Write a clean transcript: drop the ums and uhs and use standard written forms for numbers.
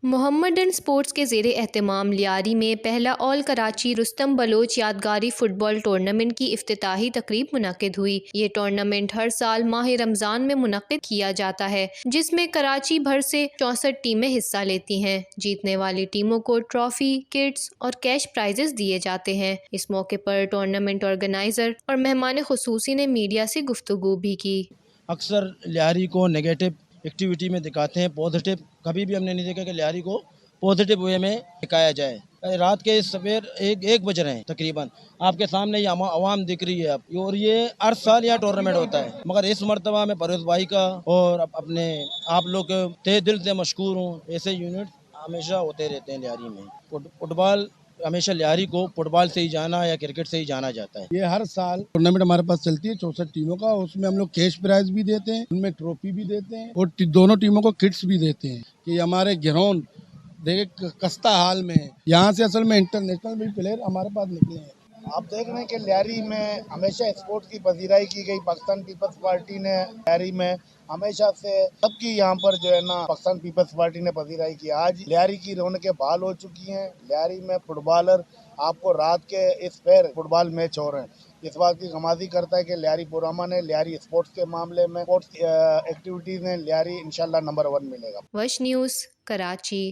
محمدن sports کے زیر اہتمام لیاری میں پہلا آل کراچی رستم بلوچ یادگاری فٹ بال ٹورنامنٹ کی افتتاحی تقریب منعقد ہوئی۔ یہ ٹورنامنٹ ہر سال ماہ رمضان میں منعقد کیا جاتا ہے، جس میں کراچی بھر سے 64 ٹیمیں حصہ لیتی ہیں۔ جیتنے والی ٹیموں کو ٹرافی، کٹس اور کیش پرائزز دیے جاتے ہیں۔ اس موقع پر ٹورنامنٹ آرگنائزر اور مہمان خصوصی نے میڈیا سے گفتگو بھی کی۔ اکثر لیاری کو نیگیٹو ایکٹیویٹی میں دکھاتے ہیں، پازیٹیو کبھی بھی ہم نے نہیں دیکھا کہ لیاری کو پازیٹیو وے میں دکھایا جائے۔ رات کے سویر ایک بج رہے ہیں تقریباً، آپ کے سامنے یہ عوام دکھ رہی ہے اور یہ ہر سال یہاں ٹورنامنٹ ہوتا ہے، مگر اس مرتبہ میں پرویز بھائی کا اور اپنے آپ لوگ تہ دل سے مشکور ہوں۔ ایسے یونٹ ہمیشہ ہوتے رہتے ہیں لیاری میں۔ فٹ بال ہمیشہ لیاری کو فٹ بال سے ہی جانا یا کرکٹ سے ہی جانا جاتا ہے۔ یہ ہر سال ٹورنامنٹ ہمارے پاس چلتی ہے 64 ٹیموں کا، اس میں ہم لوگ کیش پرائز بھی دیتے ہیں، ان میں ٹرافی بھی دیتے ہیں اور دونوں ٹیموں کو کٹس بھی دیتے ہیں کہ ہمارے گراؤنڈ دیکھیں کستہ حال میں ہے۔ یہاں سے اصل میں انٹرنیشنل بھی پلیئر ہمارے پاس نکلے ہیں۔ آپ دیکھ رہے ہیں کہ لیاری میں ہمیشہ اسپورٹ کی پذیرائی کی گئی۔ پاکستان پیپلز پارٹی نے لیاری میں ہمیشہ سے سب کی یہاں پر جو ہے نا پاکستان پیپلز پارٹی نے پذیرائی کی۔ آج لیاری کی رونقیں بحال ہو چکی ہیں۔ لیاری میں فٹ بالر آپ کو رات کے اس پیر فٹ بال میچ ہو رہے ہیں۔ اس بات کی غمازی کرتا ہے کہ لیاری پرامن ہے۔ لیاری اسپورٹس کے معاملے میں اسپورٹس ایکٹیویٹیز میں لیاری انشاءاللہ نمبر 1 ملے گا۔ وش نیوز، کراچی۔